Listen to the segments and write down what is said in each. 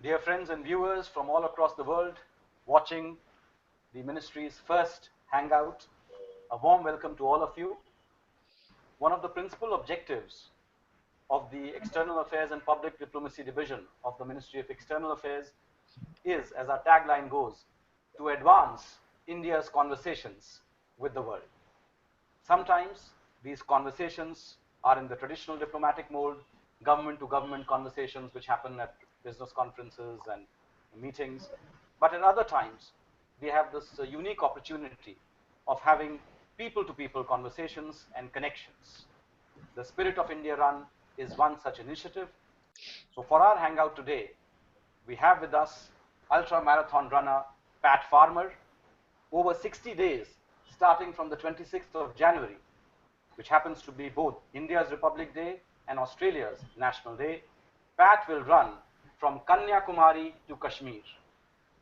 Dear friends and viewers from all across the world watching the ministry's first Hangout, a warm welcome to all of you. One of the principal objectives of the External Affairs and Public Diplomacy Division of the Ministry of External Affairs is, as our tagline goes, to advance India's conversations with the world. Sometimes these conversations are in the traditional diplomatic mode, government to government conversations which happen at business conferences and meetings. But at other times, we have this unique opportunity of having people to people conversations and connections. The Spirit of India Run is one such initiative. So for our hangout today, we have with us ultra marathon runner Pat Farmer. Over 60 days, starting from the 26th of January, which happens to be both India's Republic Day and Australia's National Day, Pat will run from Kanyakumari to Kashmir,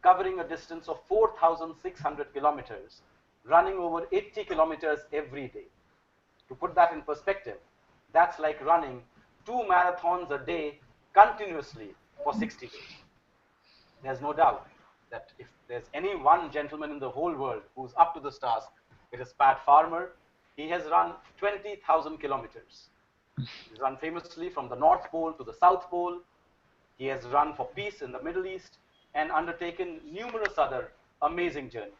covering a distance of 4,600 kilometers, running over 80 kilometers every day. To put that in perspective, that's like running 2 marathons a day continuously for 60 days. There's no doubt that if there's any one gentleman in the whole world who's up to this task, it is Pat Farmer. He has run 20,000 kilometers. He's run famously from the North Pole to the South Pole. He has run for peace in the Middle East and undertaken numerous other amazing journeys.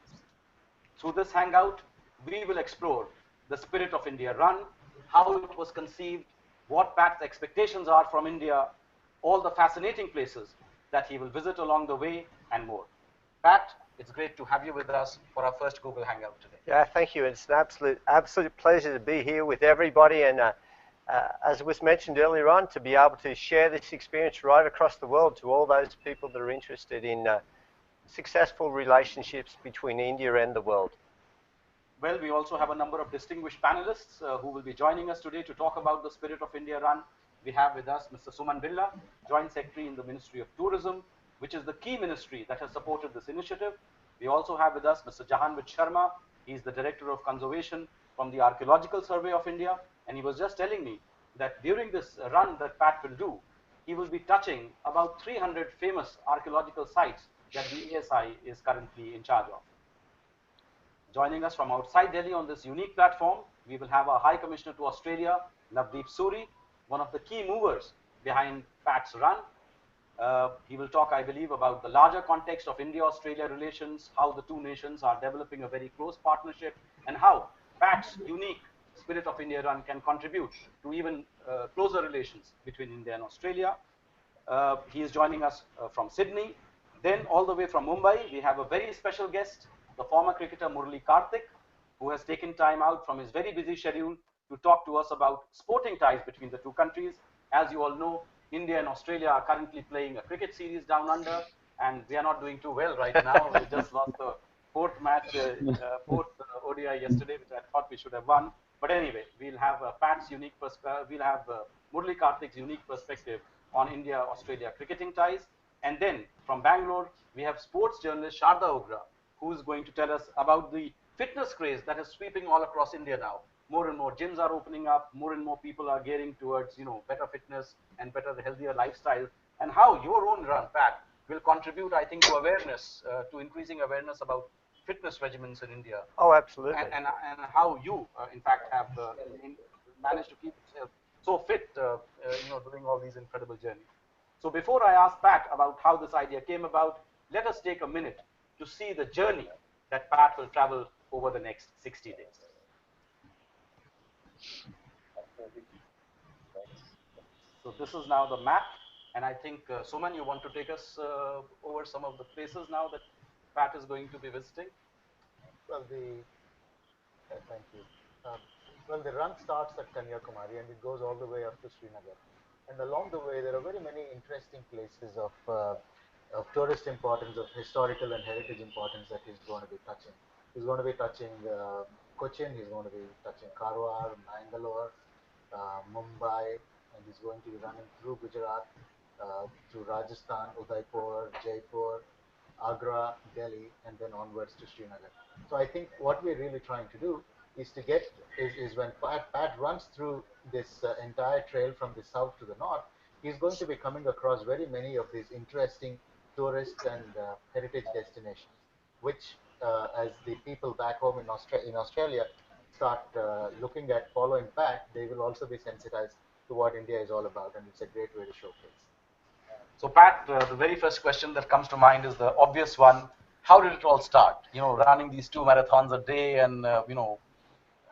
Through this hangout, we will explore the Spirit of India Run, how it was conceived, what Pat's expectations are from India, all the fascinating places that he will visit along the way, and more. Pat, it's great to have you with us for our first Google Hangout today. Yeah, thank you. It's an absolute pleasure to be here with everybody, and as was mentioned earlier on, to be able to share this experience right across the world to all those people that are interested in successful relationships between India and the world. Well, we also have a number of distinguished panelists who will be joining us today to talk about the Spirit of India Run. We have with us Mr. Suman Billa, Joint Secretary in the Ministry of Tourism, which is the key ministry that has supported this initiative. We also have with us Mr. Jahanvir Sharma. He's the Director of Conservation from the Archaeological Survey of India. And he was just telling me that during this run that Pat will do, he will be touching about 300 famous archaeological sites that the ASI is currently in charge of. Joining us from outside Delhi on this unique platform, we will have our High Commissioner to Australia, Navdeep Suri, one of the key movers behind Pat's run. He will talk, I believe, about the larger context of India-Australia relations, how the two nations are developing a very close partnership, and how Pat's unique Spirit of India Run can contribute to even closer relations between India and Australia. He is joining us from Sydney. Then all the way from Mumbai, we have a very special guest, the former cricketer Murali Karthik, who has taken time out from his very busy schedule to talk to us about sporting ties between the two countries. As you all know, India and Australia are currently playing a cricket series down under, and we are not doing too well right now. We just lost the fourth match, fourth ODI yesterday, which I thought we should have won. But anyway, we'll have Pat's unique perspective. We'll have Murali Karthik's unique perspective on India-Australia cricketing ties. And then from Bangalore, we have sports journalist Sharda Ogra, who is going to tell us about the fitness craze that is sweeping all across India now. More and more gyms are opening up, more and more people are gearing towards, better fitness and better, healthier lifestyle, and how your own run, Pat, will contribute, I think, to awareness, to increasing awareness about fitness regimens in India. Oh, absolutely. And how you, in fact, have managed to keep yourself so fit, doing all these incredible journeys. So before I ask Pat about how this idea came about, let us take a minute to see the journey that Pat will travel over the next 60 days. So this is now the map, and I think, Suman, you want to take us over some of the places now that Pat is going to be visiting? Well, thank you. Well, the run starts at Kanyakumari and it goes all the way up to Srinagar. And along the way, there are very many interesting places of tourist importance, of historical and heritage importance that he's going to be touching. He's going to be touching Cochin, he's going to be touching Karwar, Bangalore, Mumbai, and he's going to be running through Gujarat, through Rajasthan, Udaipur, Jaipur, Agra, Delhi, and then onwards to Srinagar. So I think what we're really trying to do is to get is when Pat runs through this entire trail from the south to the north, he's going to be coming across very many of these interesting tourist and heritage destinations, which, as the people back home in Australia start looking at following Pat, they will also be sensitized to what India is all about, and it's a great way to showcase. So, Pat, the very first question that comes to mind is the obvious one. How did it all start? You know, running these 2 marathons a day and,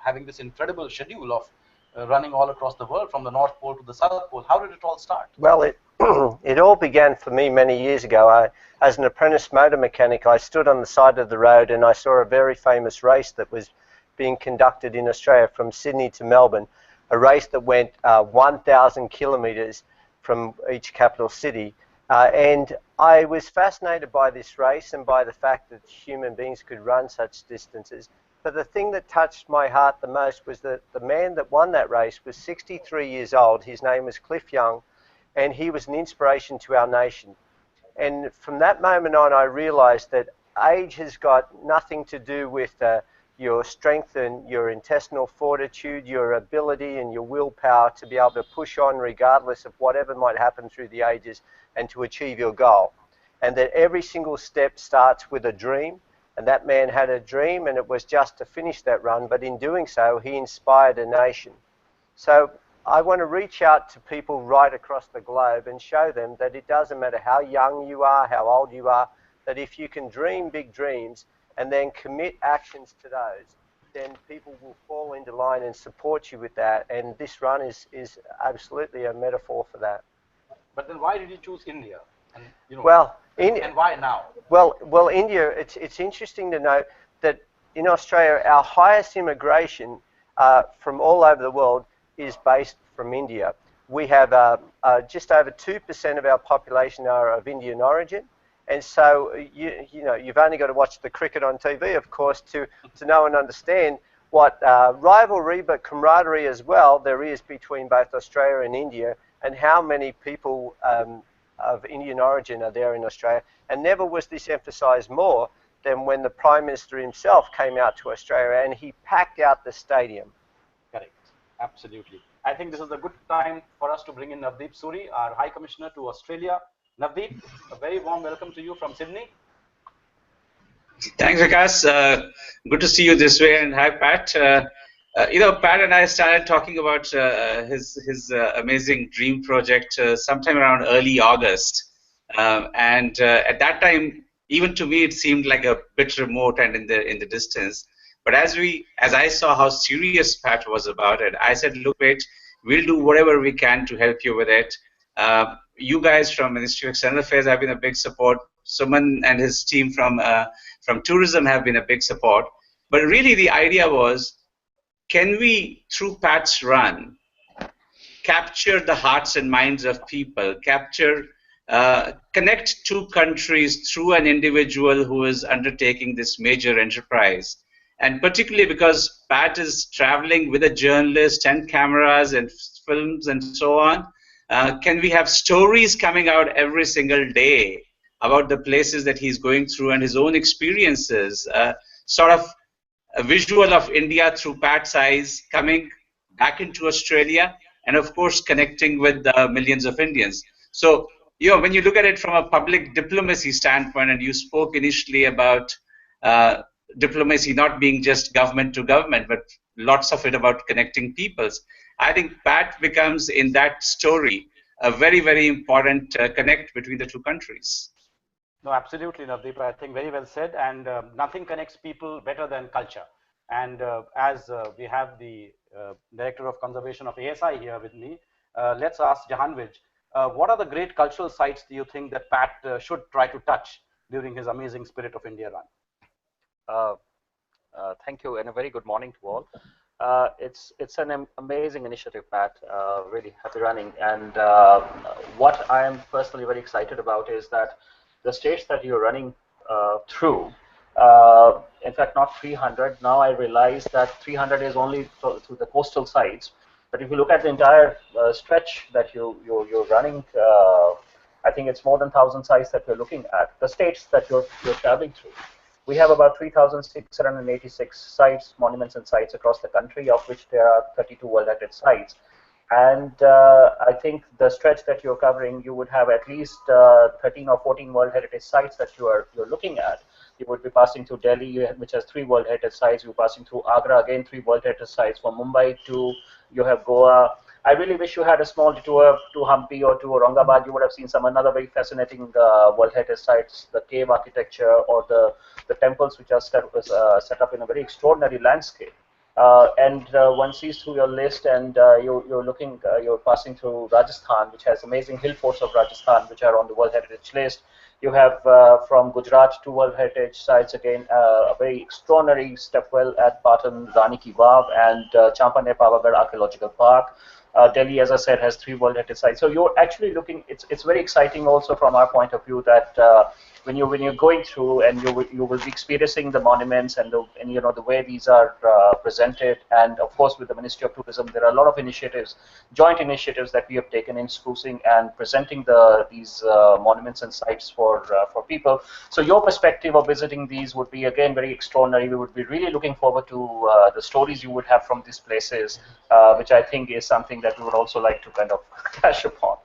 having this incredible schedule of running all across the world from the North Pole to the South Pole. How did it all start? Well, it all began for me many years ago. As an apprentice motor mechanic, I stood on the side of the road and I saw a very famous race that was being conducted in Australia from Sydney to Melbourne, a race that went 1,000 kilometres from each capital city. And I was fascinated by this race and by the fact that human beings could run such distances. But the thing that touched my heart the most was that the man that won that race was 63 years old. His name was Cliff Young, and he was an inspiration to our nation. And from that moment on, I realized that age has got nothing to do with your strength and your intestinal fortitude, your ability and your willpower to be able to push on regardless of whatever might happen through the ages and to achieve your goal. And that every single step starts with a dream. And that man had a dream, and it was just to finish that run. But in doing so, he inspired a nation. So I want to reach out to people right across the globe and show them that it doesn't matter how young you are, how old you are, that if you can dream big dreams and then commit actions to those, then people will fall into line and support you with that. And this run is absolutely a metaphor for that. But then why did you choose India? And, and why now? Well, India, it's interesting to note that in Australia, our highest immigration from all over the world is based from India. We have just over 2% of our population are of Indian origin. And so, you've only got to watch the cricket on TV, of course, to know and understand what rivalry but camaraderie as well there is between both Australia and India, and how many people of Indian origin are there in Australia. And never was this emphasised more than when the Prime Minister himself came out to Australia and he packed out the stadium. Correct. Absolutely. I think this is a good time for us to bring in Navdeep Suri, our High Commissioner to Australia. Navdeep, a very warm welcome to you from Sydney. Thanks, Vikas. Good to see you this way, and hi, Pat. Pat and I started talking about his amazing dream project sometime around early August, and at that time, even to me, it seemed like a bit remote and in the distance. But as I saw how serious Pat was about it, I said, "Look, wait, we'll do whatever we can to help you with it." You guys from Ministry of External Affairs have been a big support. Suman and his team from tourism have been a big support. But really, the idea was, can we, through Pat's run, capture the hearts and minds of people, connect two countries through an individual who is undertaking this major enterprise? And particularly because Pat is traveling with a journalist and cameras and films and so on, can we have stories coming out every single day about the places that he's going through and his own experiences, sort of a visual of India through Pat's eyes, coming back into Australia, and of course connecting with millions of Indians. So, when you look at it from a public diplomacy standpoint, and you spoke initially about diplomacy not being just government to government, but lots of it about connecting peoples, I think Pat becomes, in that story, a very, very important connect between the two countries. No, absolutely, Navdeep. I think very well said. And nothing connects people better than culture. And as we have the Director of Conservation of ASI here with me, let's ask Jahanvij, what are the great cultural sites do you think that Pat should try to touch during his amazing Spirit of India run? Thank you, and a very good morning to all. It's an amazing initiative, Pat. Really happy running. And what I am personally very excited about is that the states that you're running through, in fact, not 300. Now I realize that 300 is only through the coastal sites. But if you look at the entire stretch that you're running, I think it's more than 1,000 sites that you're looking at. The states that you're traveling through. We have about 3,686 sites, monuments and sites across the country, of which there are 32 World Heritage sites. And I think the stretch that you're covering, you would have at least 13 or 14 World Heritage sites that you're looking at. You would be passing through Delhi, which has 3 World Heritage sites. You're passing through Agra, again 3 World Heritage sites. From Mumbai to, you have Goa. I really wish you had a small detour to Hampi or to Aurangabad. You would have seen some another very fascinating World Heritage sites, the cave architecture or the temples which are set up in a very extraordinary landscape. And one sees through your list, and you're passing through Rajasthan, which has amazing hill forts of Rajasthan, which are on the World Heritage list. You have from Gujarat to World Heritage sites again, a very extraordinary stepwell at Patan, Rani Ki Vav, and Champane Pavagadh Archaeological Park. Delhi, as I said, has 3 World Heritage sites. So you're actually looking. It's very exciting also from our point of view that when you're going through and you will be experiencing the monuments and the way these are presented, and of course with the Ministry of Tourism there are a lot of joint initiatives that we have taken in sprucing and presenting these monuments and sites for people. So your perspective of visiting these would be again very extraordinary. We would be really looking forward to the stories you would have from these places, which I think is something that we would also like to kind of cash upon.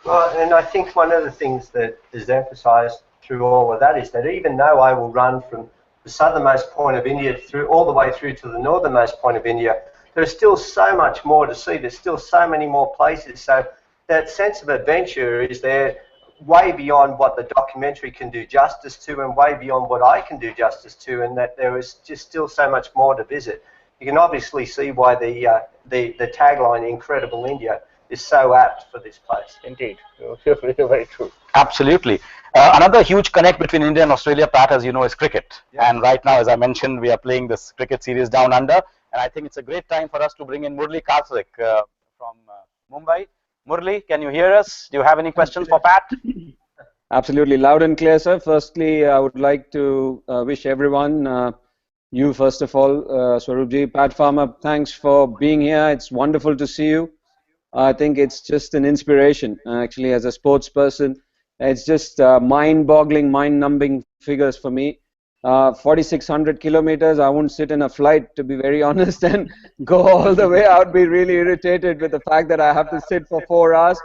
Well, and I think one of the things that is emphasised through all of that is that even though I will run from the southernmost point of India through all the way through to the northernmost point of India, there's still so much more to see. There's still so many more places. So that sense of adventure is there way beyond what the documentary can do justice to, and way beyond what I can do justice to, and that there is just still so much more to visit. You can obviously see why the tagline "Incredible India" is so apt for this place. Indeed, you're very true. Absolutely. Another huge connect between India and Australia, Pat, as you know, is cricket. Yeah. And right now, as I mentioned, we are playing this cricket series down under. And I think it's a great time for us to bring in Murli Karthik from Mumbai. Murli, can you hear us? Do you have any questions for Pat? Absolutely. Loud and clear, sir. Firstly, I would like to wish everyone, you first of all, Swarupji, Pat Farmer, thanks for being here. It's wonderful to see you. I think it's just an inspiration, actually, as a sports person. It's just mind-boggling, mind-numbing figures for me. 4,600 kilometers, I won't sit in a flight, to be very honest, and go all the way. I would be really irritated with the fact that I have to sit for 4 hours.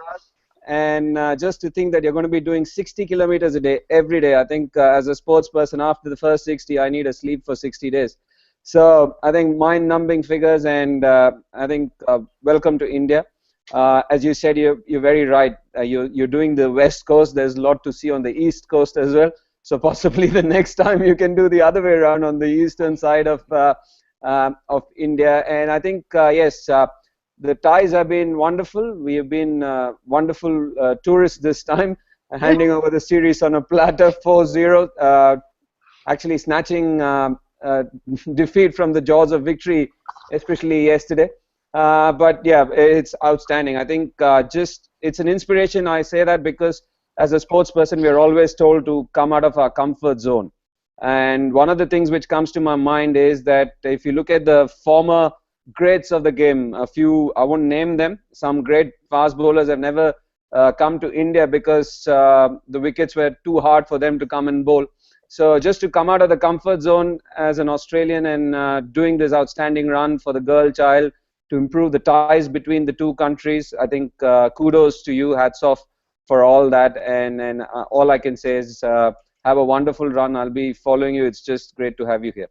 And just to think that you're going to be doing 60 kilometers a day, every day. I think as a sports person, after the first 60, I need a sleep for 60 days. So I think mind-numbing figures, and I think welcome to India. As you said, you're very right. You're doing the West Coast. There's a lot to see on the East Coast as well. So possibly the next time you can do the other way around on the eastern side of India. And I think, yes, the ties have been wonderful. We have been wonderful tourists this time, handing over the series on a platter, 4-0, actually snatching defeat from the jaws of victory, especially yesterday. But yeah, it's outstanding. I think it's an inspiration. I say that because as a sports person, we are always told to come out of our comfort zone. And one of the things which comes to my mind is that if you look at the former greats of the game, a few, I won't name them, some great fast bowlers have never come to India because the wickets were too hard for them to come and bowl. So just to come out of the comfort zone as an Australian and doing this outstanding run for the girl child, to improve the ties between the two countries, I think kudos to you, hats off for all that, and all I can say is have a wonderful run. I'll be following you. It's just great to have you here.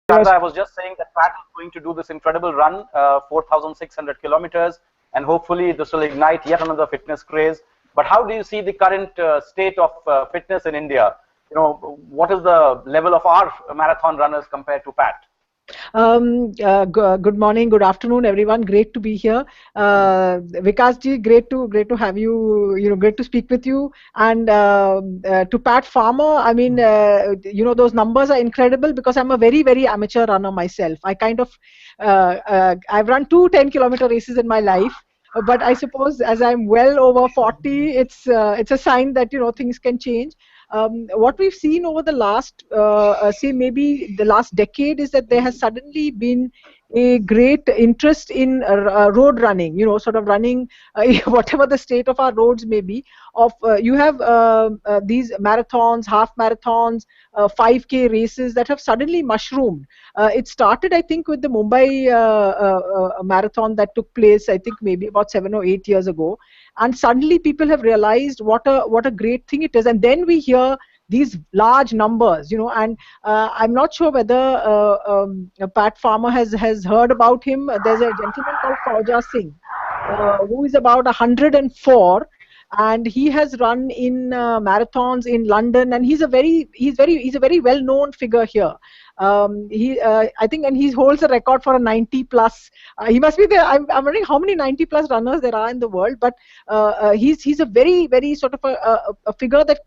I was just saying that Pat is going to do this incredible run, 4,600 kilometers, and hopefully this will ignite yet another fitness craze. But how do you see the current state of fitness in India? What is the level of our marathon runners compared to Pat? Good morning, good afternoon, everyone. Great to be here. Vikas ji, great to have you. Great to speak with you. And to Pat Farmer, I mean, those numbers are incredible because I'm a very, very amateur runner myself. I kind of, I've run 2 10-kilometer races in my life. But I suppose as I'm well over 40, it's a sign that things can change. What we've seen over the last, say maybe the last decade, is that there has suddenly been a great interest in road running, sort of running whatever the state of our roads may be. You have these marathons, half marathons, 5K races that have suddenly mushroomed. It started, I think, with the Mumbai marathon that took place, I think, maybe about 7 or 8 years ago. And suddenly people have realized what a great thing it is. And then we hear these large numbers, and I'm not sure whether Pat Farmer has heard about him. There's a gentleman called Fauja Singh, who is about 104, and he has run in marathons in London, and he's a very well known figure here. I think, and he holds a record for a 90 plus. He must be there. I'm wondering how many 90 plus runners there are in the world, but he's a very sort of a figure that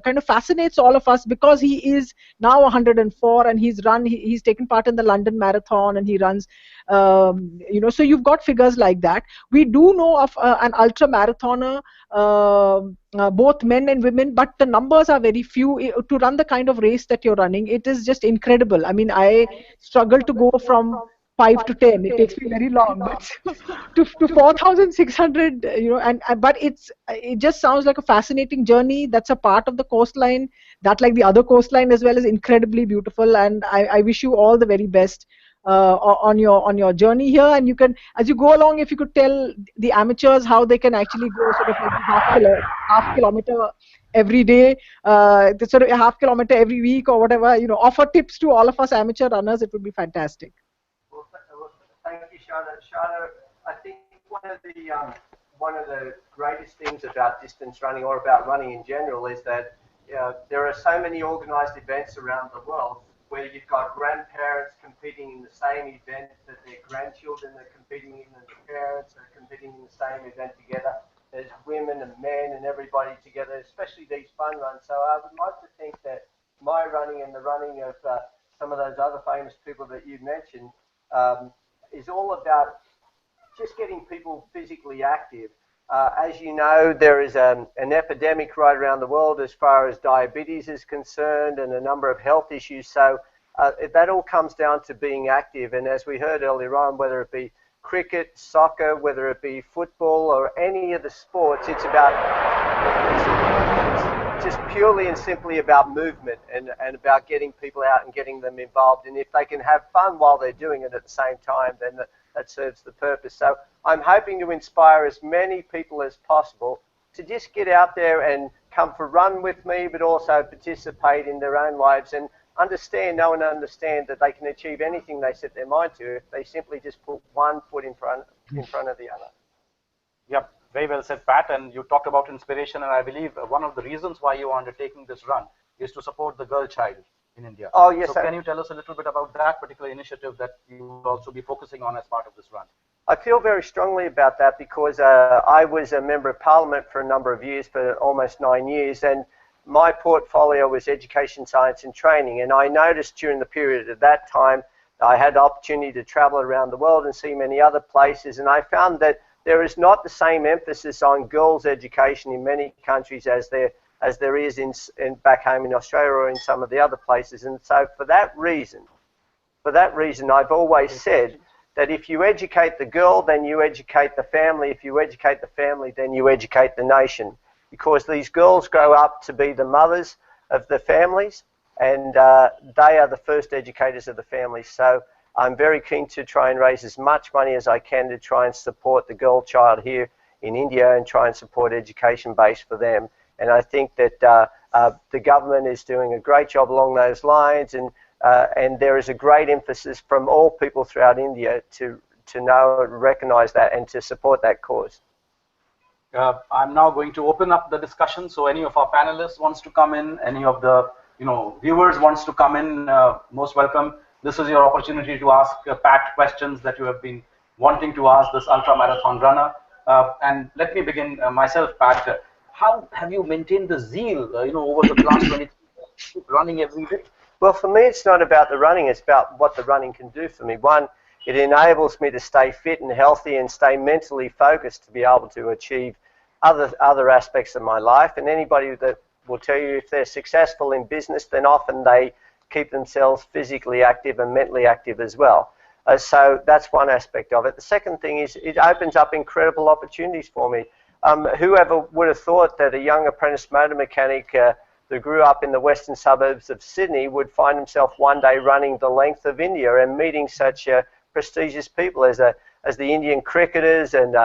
kind of fascinates all of us, because he is now 104, and he's taken part in the London Marathon, and he runs. So you've got figures like that. We do know of an ultra marathoner, both men and women, but the numbers are very few. To run the kind of race that you're running, it is just incredible. I mean, I struggle to go from 5 to 10. It takes me very long, but to 4,600, but it just sounds like a fascinating journey. That's a part of the coastline that, like the other coastline as well, is incredibly beautiful, and I wish you all the very best on your journey here. And you can, as you go along, if you could tell the amateurs how they can actually go sort of maybe half kilometer every day, sort of a half kilometer every week or whatever, offer tips to all of us amateur runners, it would be fantastic. Well, thank you, Shana. Shana, I think one of the greatest things about distance running, or about running in general, is that there are so many organised events around the world where you've got grandparents competing in the same event that their grandchildren are competing in, and the parents are competing in the same event together. There's women and men and everybody together, especially these fun runs. So I would like to think that my running and the running of some of those other famous people that you mentioned is all about just getting people physically active. As you know, there is an epidemic right around the world as far as diabetes is concerned, and a number of health issues. So that all comes down to being active. And as we heard earlier on, whether it be cricket, soccer, whether it be football or any of the sports, it's just purely and simply about movement and about getting people out and getting them involved. And if they can have fun while they're doing it at the same time, then that serves the purpose. So I'm hoping to inspire as many people as possible to just get out there and come for a run with me, but also participate in their own lives and know and understand that they can achieve anything they set their mind to if they simply just put one foot in front of the other. Yep, very well said, Pat. And you talked about inspiration, and I believe one of the reasons why you are undertaking this run is to support the girl child in India. Oh, yes. So can you tell us a little bit about that particular initiative that you will also be focusing on as part of this run? I feel very strongly about that because I was a member of parliament for a number of years, for almost 9 years, and my portfolio was education, science and training. And I noticed during the period at that time, I had the opportunity to travel around the world and see many other places, and I found that there is not the same emphasis on girls' education in many countries as there is in back home in Australia or in some of the other places. And so for that reason, I've always said that if you educate the girl, then you educate the family. If you educate the family, then you educate the nation. Because these girls grow up to be the mothers of the families, and they are the first educators of the families. So I'm very keen to try and raise as much money as I can to try and support the girl child here in India and try and support education base for them. And I think that the government is doing a great job along those lines, and there is a great emphasis from all people throughout India to know and recognise that and to support that cause. I'm now going to open up the discussion. So any of our panelists wants to come in, any of the viewers wants to come in, most welcome. This is your opportunity to ask Pat questions that you have been wanting to ask this ultra marathon runner. And let me begin myself, Pat. How have you maintained the zeal, over the last 20 years, running every day? Well, for me, it's not about the running. It's about what the running can do for me. One, it enables me to stay fit and healthy and stay mentally focused to be able to achieve other aspects of my life. And anybody that will tell you if they're successful in business, then often they keep themselves physically active and mentally active as well. So that's one aspect of it. The second thing is it opens up incredible opportunities for me. Whoever would have thought that a young apprentice motor mechanic that grew up in the western suburbs of Sydney would find himself one day running the length of India and meeting such prestigious people as the Indian cricketers and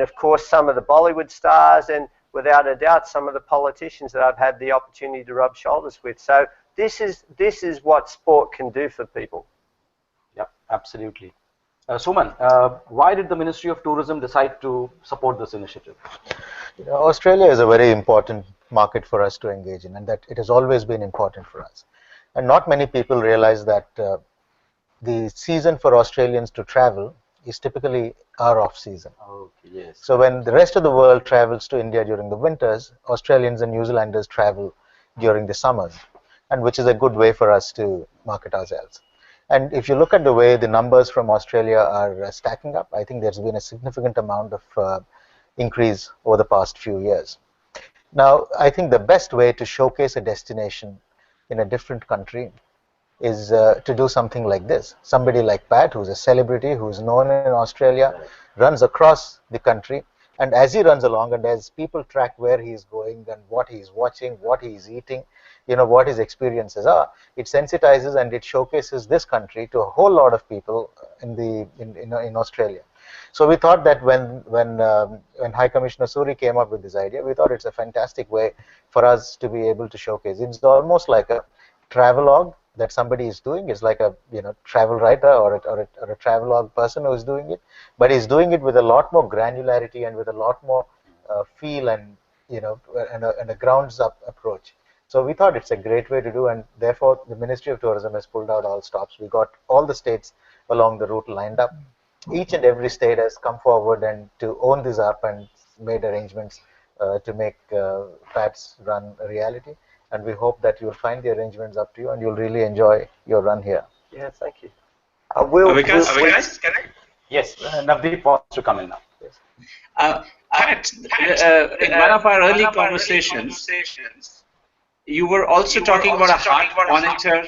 of course some of the Bollywood stars, and without a doubt some of the politicians that I've had the opportunity to rub shoulders with. So this is what sport can do for people. Yep, absolutely. Suman, why did the Ministry of Tourism decide to support this initiative? You know, Australia is a very important market for us to engage in, and that it has always been important for us. And not many people realize that the season for Australians to travel is typically our off season. Okay, yes. So when the rest of the world travels to India during the winters, Australians and New Zealanders travel during the summers, and which is a good way for us to market ourselves. And if you look at the way the numbers from Australia are stacking up, I think there's been a significant amount of increase over the past few years. Now, I think the best way to showcase a destination in a different country is to do something like this. Somebody like Pat, who's a celebrity, who's known in Australia, runs across the country, and as he runs along and as people track where he's going and what he's watching, what he's eating, you know, what his experiences are, it sensitizes and it showcases this country to a whole lot of people in Australia. So we thought that when High Commissioner Suri came up with this idea, we thought it's a fantastic way for us to be able to showcase. It's almost like a travelogue that somebody is doing. It's like a travel writer or a travelogue person who is doing it, but he's doing it with a lot more granularity and with a lot more feel and and a grounds up approach. So we thought it's a great way to do, and therefore the Ministry of Tourism has pulled out all stops. We got all the states along the route lined up. Each and every state has come forward and to own this up and made arrangements to make Pat's run a reality. And we hope that you'll find the arrangements up to you and you'll really enjoy your run here. Yeah, thank you. Yes, Navdeep wants to come in now. Yes. Pat, in one of our early conversations, you were also talking about a heart monitor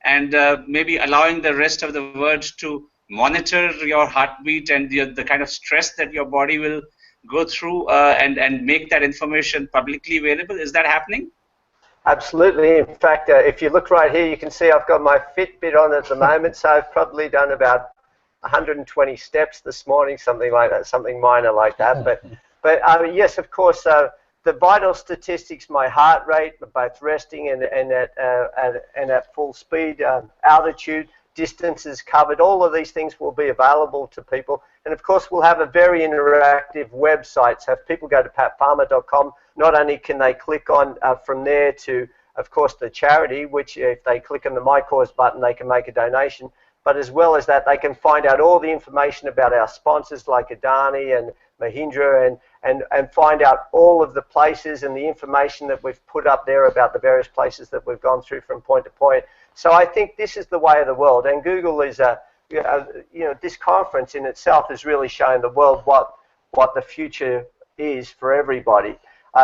and maybe allowing the rest of the world to monitor your heartbeat and the kind of stress that your body will go through and make that information publicly available. Is that happening? Absolutely. In fact, if you look right here, you can see I've got my Fitbit on at the moment, so I've probably done about 120 steps this morning, something like that, something minor like that. But yes, of course, the vital statistics, my heart rate, both resting and at full speed, altitude, distances covered, all of these things will be available to people. And of course, we'll have a very interactive website. So if people go to patfarmer.com, not only can they click on from there to, of course, the charity, which if they click on the My Cause button, they can make a donation. But as well as that, they can find out all the information about our sponsors like Adani and Mahindra and find out all of the places and the information that we've put up there about the various places that we've gone through from point to point. So I think this is the way of the world. And Google is, this conference in itself is really showing the world what the future is for everybody.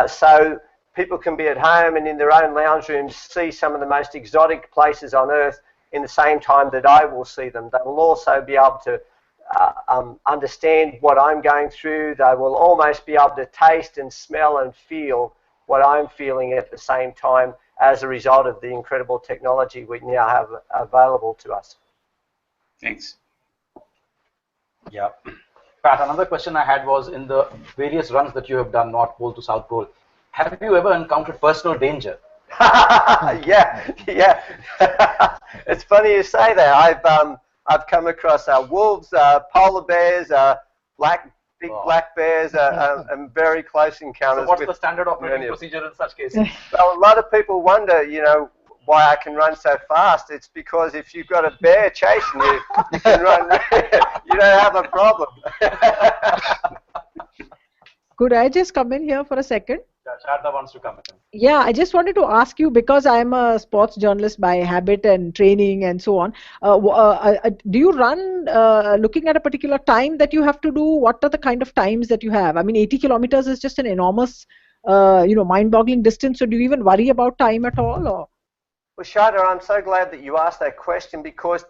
So people can be at home and in their own lounge rooms see some of the most exotic places on earth in the same time that I will see them. They will also be able to understand what I'm going through. They will almost be able to taste and smell and feel what I'm feeling at the same time as a result of the incredible technology we now have available to us. Thanks. Yeah. Pat, another question I had was, in the various runs that you have done, North Pole to South Pole, have you ever encountered personal danger? yeah. It's funny you say that. I've come across wolves, polar bears, big black bears, and very close encounters. So what's the standard operating procedure in such cases? Well, a lot of people wonder, why I can run so fast. It's because if you've got a bear chasing you, you can run. You don't have a problem. Could I just come in here for a second? Sharda wants to come in. Yeah, I just wanted to ask you, because I am a sports journalist by habit and training and so on. Do you run looking at a particular time that you have to do? What are the kind of times that you have? I mean, 80 kilometers is just an enormous, mind-boggling distance. So do you even worry about time at all? Or? Well, Sharda, I'm so glad that you asked that question, because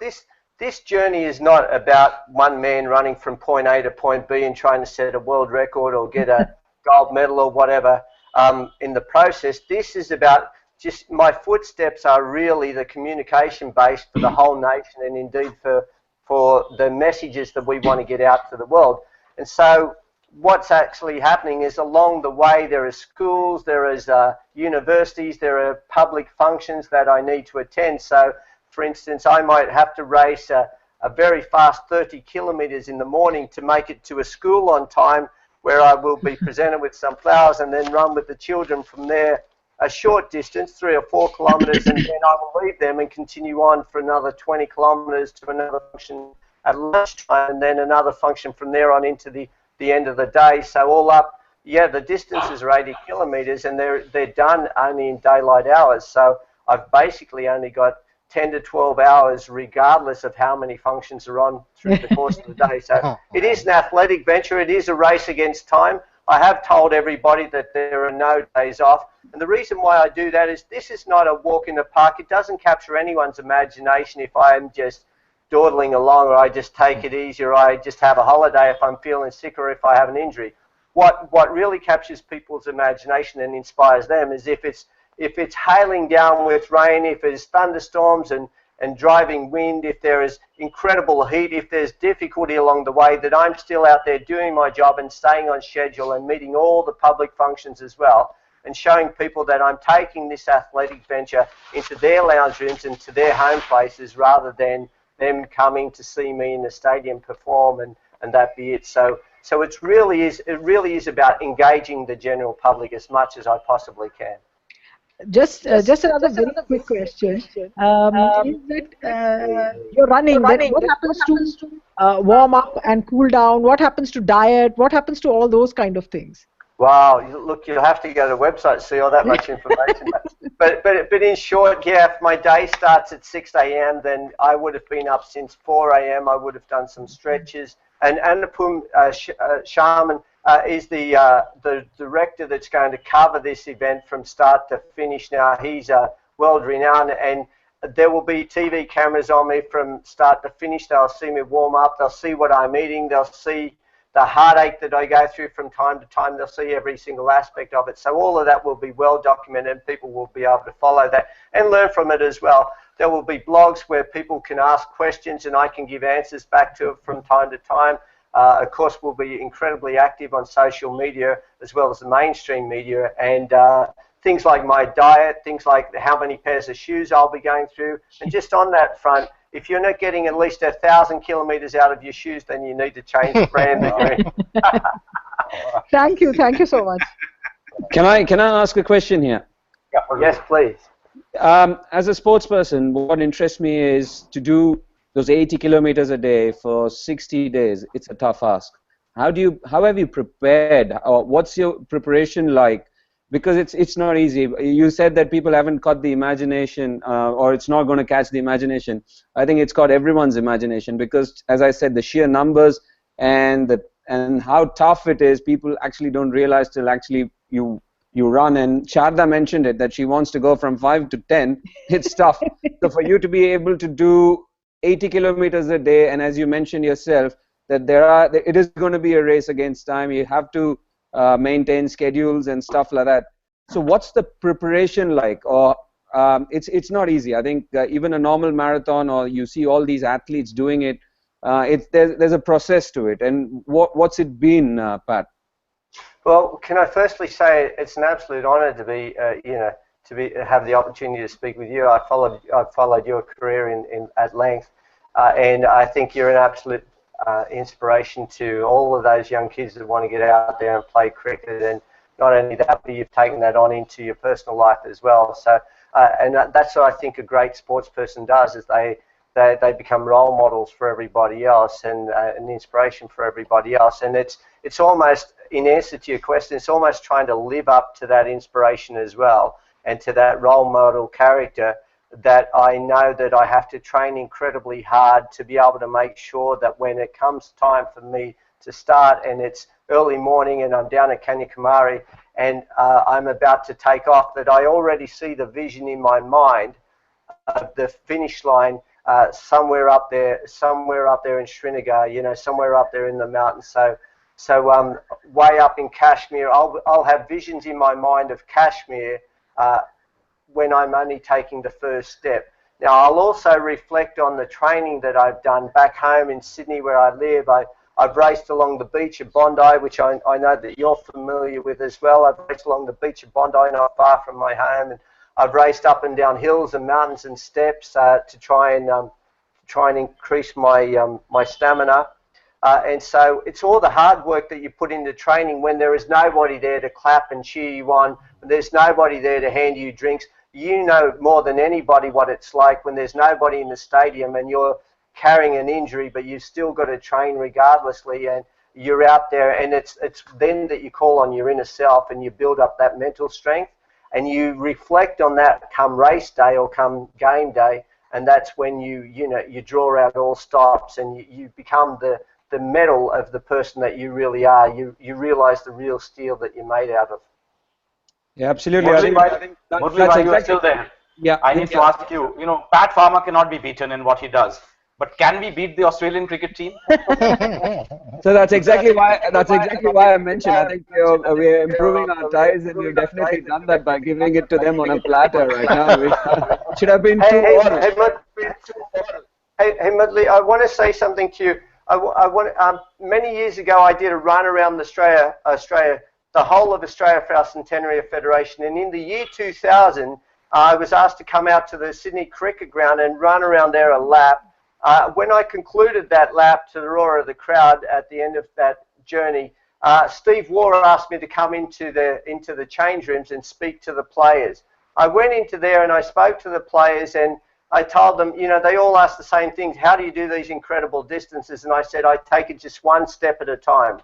this journey is not about one man running from point A to point B and trying to set a world record or get a gold medal or whatever in the process. This is about just my footsteps are really the communication base for the whole nation and indeed for the messages that we want to get out to the world. And so what's actually happening is along the way there are schools, there is universities, there are public functions that I need to attend. So for instance, I might have to race a very fast 30 kilometers in the morning to make it to a school on time, where I will be presented with some flowers and then run with the children from there a short distance, 3 or 4 kilometers, and then I will leave them and continue on for another 20 kilometers to another function at lunchtime, and then another function from there on into the end of the day. So all up, yeah, the distances are 80 kilometers, and they're done only in daylight hours. So I've basically only got 10 to 12 hours regardless of how many functions are on through the course of the day. So it is an athletic venture. It is a race against time. I have told everybody that there are no days off. And the reason why I do that is this is not a walk in the park. It doesn't capture anyone's imagination if I'm just dawdling along, or I just take it easy, or I just have a holiday if I'm feeling sick or if I have an injury. What really captures people's imagination and inspires them is if it's hailing down with rain, if there's thunderstorms and driving wind, if there is incredible heat, if there's difficulty along the way, that I'm still out there doing my job and staying on schedule and meeting all the public functions as well, and showing people that I'm taking this athletic venture into their lounge rooms and to their home places rather than them coming to see me in the stadium perform and that be it. So it really is about engaging the general public as much as I possibly can. Just another very quick question. Is that you're running, then what happens to warm up and cool down? What happens to diet? What happens to all those kind of things? Wow, look, you'll have to go to the website to see all that much information. But in short, yeah, if my day starts at 6 a.m., then I would have been up since 4 a.m. I would have done some stretches. And Annapurna Sharman is the director that's going to cover this event from start to finish now. He's world-renowned, and there will be TV cameras on me from start to finish. They'll see me warm up. They'll see what I'm eating. They'll see the heartache that I go through from time to time. They'll see every single aspect of it. So all of that will be well documented, and people will be able to follow that and learn from it as well. There will be blogs where people can ask questions and I can give answers back to it from time to time. Of course, we'll be incredibly active on social media as well as the mainstream media, and things like my diet, things like how many pairs of shoes I'll be going through. And just on that front, if you're not getting at least 1,000 kilometers out of your shoes, then you need to change the brand that you're in. Thank you so much. Can I ask a question here? Yes, please. As a sports person, what interests me is to do those 80 kilometers a day for 60 days. It's a tough ask. How have you prepared? Or what's your preparation like? Because it's not easy. You said that people haven't caught the imagination, or it's not going to catch the imagination. I think it's caught everyone's imagination because, as I said, the sheer numbers and how tough it is, people actually don't realize till actually you run. And Sharda mentioned it, that she wants to go from 5 to 10. It's tough. So for you to be able to do 80 kilometers a day, and as you mentioned yourself, that it is going to be a race against time. You have to maintain schedules and stuff like that. So what's the preparation like? Or it's not easy. I think even a normal marathon, or you see all these athletes doing it, there's a process to it. And what's it been, Pat? Well, can I firstly say it's an absolute honour to be, have the opportunity to speak with you. I've followed your career at length, and I think you're an absolute inspiration to all of those young kids that want to get out there and play cricket. And not only that, but you've taken that on into your personal life as well. So, and that's what I think a great sports person does, is they become role models for everybody else and an inspiration for everybody else. And it's almost, in answer to your question, it's almost trying to live up to that inspiration as well, and to that role model character, that I know that I have to train incredibly hard to be able to make sure that when it comes time for me to start, and it's early morning and I'm down at Kanyakumari and I'm about to take off, that I already see the vision in my mind of the finish line somewhere up there in Srinagar, you know, somewhere up there in the mountains. So way up in Kashmir, I'll have visions in my mind of Kashmir when I'm only taking the first step. Now, I'll also reflect on the training that I've done back home in Sydney where I live. I've raced along the beach of Bondi, which I know that you're familiar with as well. I've raced along the beach of Bondi, not far from my home, and I've raced up and down hills and mountains and steps to try and increase my stamina. And so it's all the hard work that you put into training when there is nobody there to clap and cheer you on, when there's nobody there to hand you drinks. You know more than anybody what it's like when there's nobody in the stadium and you're carrying an injury, but you've still got to train regardlessly, and you're out there, and it's then that you call on your inner self and you build up that mental strength, and you reflect on that come race day or come game day, and that's when you draw out all stops and you become the metal of the person that you really are. You realize the real steel that you're made out of. Yeah, absolutely. Murli, I think that's while you are exactly, still there, yeah, I need to ask you, you know, Pat Farmer cannot be beaten in what he does, but can we beat the Australian cricket team? So that's exactly why I mentioned. I think we're improving our ties, and we've definitely done that by giving it to them on a platter right now. Which should have been two all. Hey, Mudley, I want to say something to you. Many years ago, I did a run around Australia, the whole of Australia for our Centenary of Federation, and in the year 2000, I was asked to come out to the Sydney cricket ground and run around there a lap. When I concluded that lap, to the roar of the crowd at the end of that journey, Steve Waugh asked me to come into the change rooms and speak to the players. I went into there and I spoke to the players, and I told them, you know, they all asked the same things. How do you do these incredible distances? And I said, I take it just one step at a time.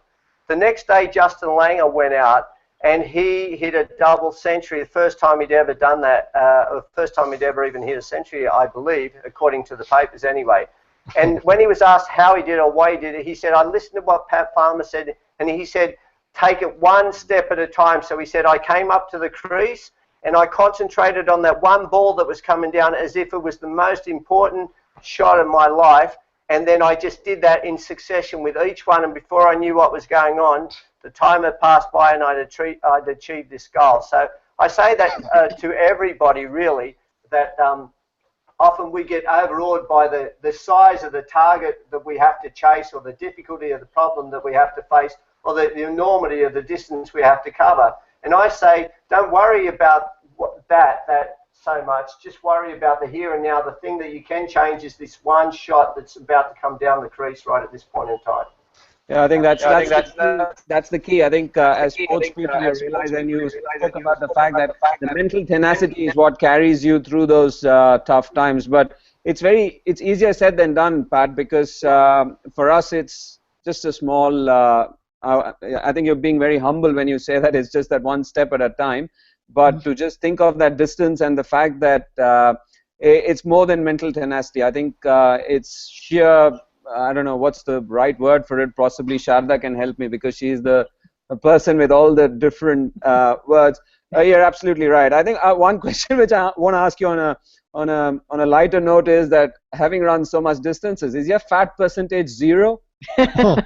The next day, Justin Langer went out and he hit a double century, the first time he'd ever done that, the first time he'd ever even hit a century, I believe, according to the papers anyway. And when he was asked how he did it or why he did it, he said, I listened to what Pat Farmer said, and he said, take it one step at a time. So he said, I came up to the crease and I concentrated on that one ball that was coming down as if it was the most important shot of my life. And then I just did that in succession with each one. And before I knew what was going on, the time had passed by and I'd achieved this goal. So I say that to everybody, really, that often we get overawed by the size of the target that we have to chase, or the difficulty of the problem that we have to face, or the enormity of the distance we have to cover. And I say, don't worry about that so much. Just worry about the here and now. The thing that you can change is this one shot that's about to come down the crease right at this point in time. Yeah, I think that's the key. I think as sports people, you realize, and you spoke about the fact that the mental tenacity is what carries you through those tough times. But it's easier said than done, Pat, because for us it's just a small. I think you're being very humble when you say that it's just that one step at a time. But to just think of that distance and the fact that it's more than mental tenacity. I think it's sheer. I don't know what's the right word for it. Possibly Sharda can help me, because she's the person with all the different words. You're absolutely right. I think one question which I want to ask you on a lighter note is that, having run so much distances, is your fat percentage 0? Yeah.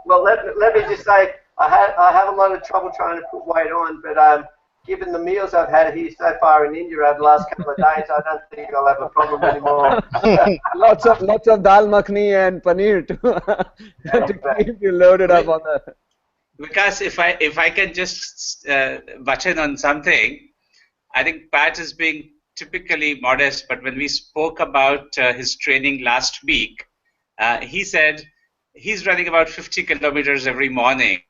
Well, let me just say, I have a lot of trouble trying to put weight on, but given the meals I've had here so far in India over the last couple of days, I don't think I'll have a problem anymore. lots of dal makhni and paneer to keep you loaded up on that. Vikas, if I can just butt in on something, I think Pat is being typically modest, but when we spoke about his training last week, he said he's running about 50 kilometers every morning.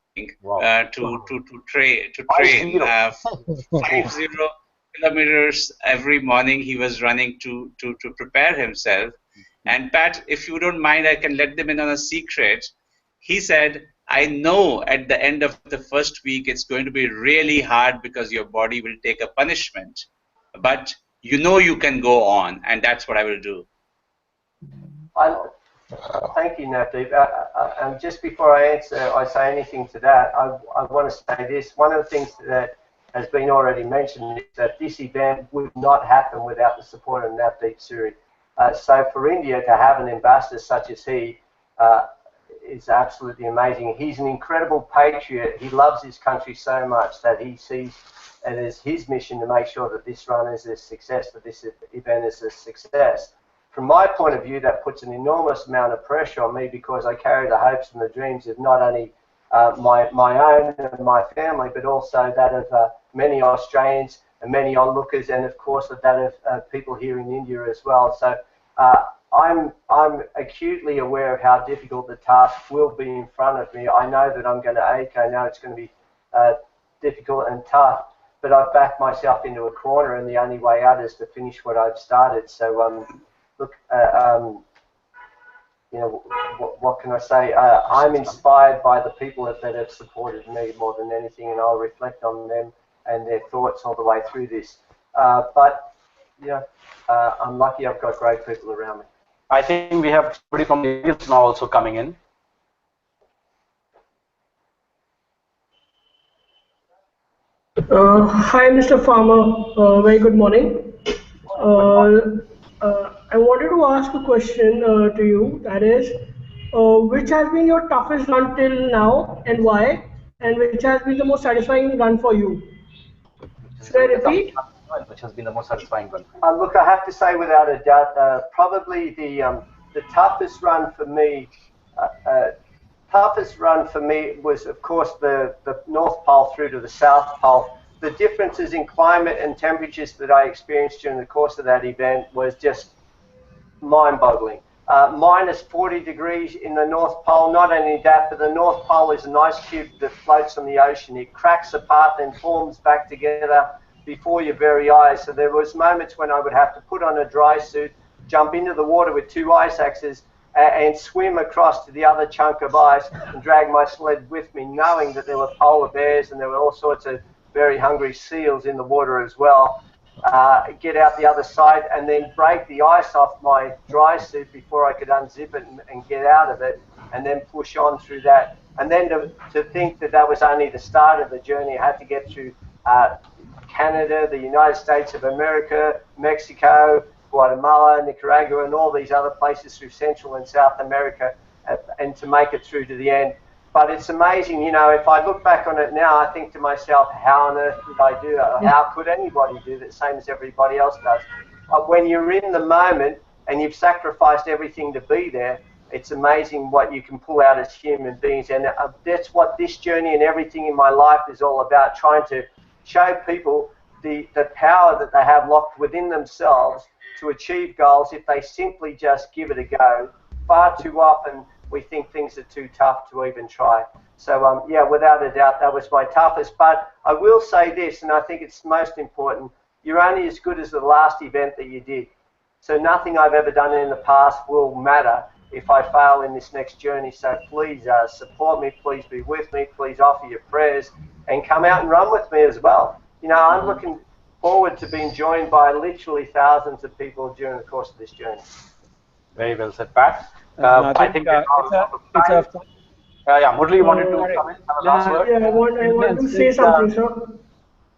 Wow. To train 50 kilometers every morning he was running to prepare himself. And Pat, if you don't mind, I can let them in on a secret. He said, I know at the end of the first week it's going to be really hard because your body will take a punishment, but you know you can go on, and that's what I will do. Thank you, Navdeep. And just before I say anything to that, I want to say this. One of the things that has been already mentioned, is that this event would not happen without the support of Navdeep Suri. So for India to have an ambassador such as he is absolutely amazing. He's an incredible patriot. He loves his country so much that he sees it as his mission to make sure that this run is a success, that this event is a success. From my point of view, that puts an enormous amount of pressure on me because I carry the hopes and the dreams of not only my own and my family, but also that of many Australians and many onlookers, and of course that of people here in India as well. So I'm acutely aware of how difficult the task will be in front of me. I know that I'm going to ache. I know it's going to be difficult and tough, but I've backed myself into a corner, and the only way out is to finish what I've started. So look, you know, what can I say? I'm inspired by the people that have supported me more than anything, and I'll reflect on them and their thoughts all the way through this. But yeah, I'm lucky I've got great people around me. I think we have somebody from the audience now also coming in. Hi, Mr. Farmer. Very good morning. I wanted to ask a question to you. That is, which has been your toughest run till now, and why? And which has been the most satisfying run for you? Should I repeat? Which has been the most satisfying run? Look, I have to say without a doubt, probably the toughest run for me. Toughest run for me was, of course, the North Pole through to the South Pole. The differences in climate and temperatures that I experienced during the course of that event was just mind-boggling. Minus 40 degrees in the North Pole. Not only that, but the North Pole is an ice cube that floats on the ocean. It cracks apart and forms back together before your very eyes. So there was moments when I would have to put on a dry suit, jump into the water with 2 ice axes, and swim across to the other chunk of ice and drag my sled with me, knowing that there were polar bears and there were all sorts of very hungry seals in the water as well. Get out the other side and then break the ice off my dry suit before I could unzip it and get out of it, and then push on through that. And then to think that that was only the start of the journey. I had to get through Canada, the United States of America, Mexico, Guatemala, Nicaragua, and all these other places through Central and South America, and to make it through to the end. But it's amazing, you know, if I look back on it now, I think to myself, how on earth did I do that? How could anybody do that, same as everybody else does? When you're in the moment and you've sacrificed everything to be there, it's amazing what you can pull out as human beings. And that's what this journey and everything in my life is all about, trying to show people the power that they have locked within themselves to achieve goals if they simply just give it a go. Far too often we think things are too tough to even try. So yeah, without a doubt, that was my toughest. But I will say this, and I think it's most important, you're only as good as the last event that you did. So nothing I've ever done in the past will matter if I fail in this next journey. So please support me, please be with me, please offer your prayers, and come out and run with me as well. You know, I'm looking forward to being joined by literally thousands of people during the course of this journey. Very well said, Pat. I think yeah, Murli, you wanted to come in, have a last word? Yeah, I want to say something, sir.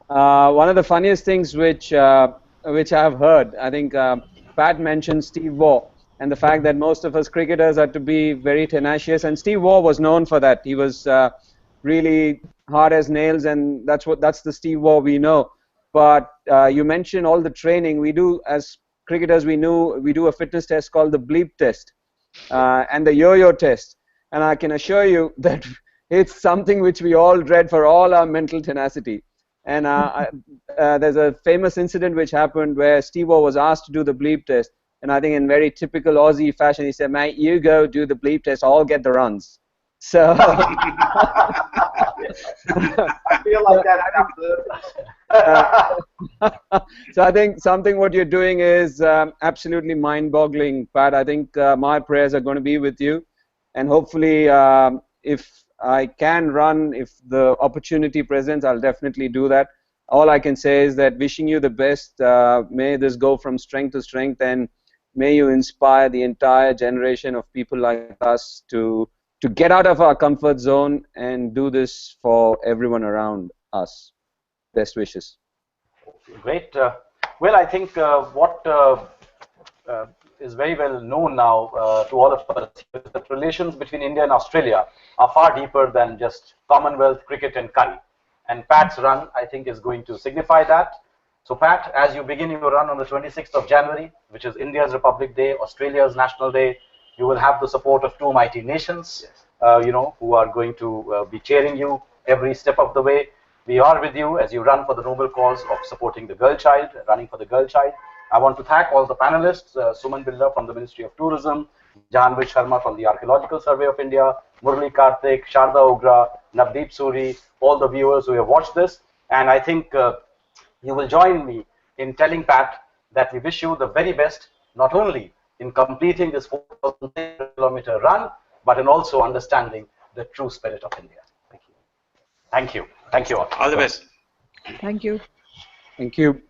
One of the funniest things which I have heard, I think Pat mentioned Steve Waugh, and the fact that most of us cricketers are to be very tenacious, and Steve Waugh was known for that. He was really hard as nails, and that's the Steve Waugh we know. But you mentioned all the training we do as cricketers. We do a fitness test called the bleep test and the yo-yo test, and I can assure you that it's something which we all dread for all our mental tenacity. And there's a famous incident which happened where Steve O was asked to do the bleep test, and I think in very typical Aussie fashion, he said, "Mate, you go do the bleep test. I'll get the runs." So I feel like that. So I think something what you're doing is absolutely mind-boggling, Pat. I think my prayers are going to be with you, and hopefully, if I can run, if the opportunity presents, I'll definitely do that. All I can say is that wishing you the best. May this go from strength to strength, and may you inspire the entire generation of people like us to get out of our comfort zone and do this for everyone around us. best wishes. Great. Well, I think what is very well known now to all of us is that relations between India and Australia are far deeper than just Commonwealth, cricket, and curry. And Pat's run, I think, is going to signify that. So, Pat, as you begin your run on the 26th of January, which is India's Republic Day, Australia's National Day, you will have the support of two mighty nations, who are going to be cheering you every step of the way. We are with you as you run for the noble cause of supporting the girl child, running for the girl child. I want to thank all the panelists, Suman Billa from the Ministry of Tourism, Janvi Sharma from the Archaeological Survey of India, Murli Karthik, Sharda Ogra, Navdeep Suri, all the viewers who have watched this. And I think you will join me in telling Pat that we wish you the very best, not only in completing this 4,000-kilometer run, but in also understanding the true spirit of India. Thank you. Thank you. Thank you all. All the best. Thank you. Thank you.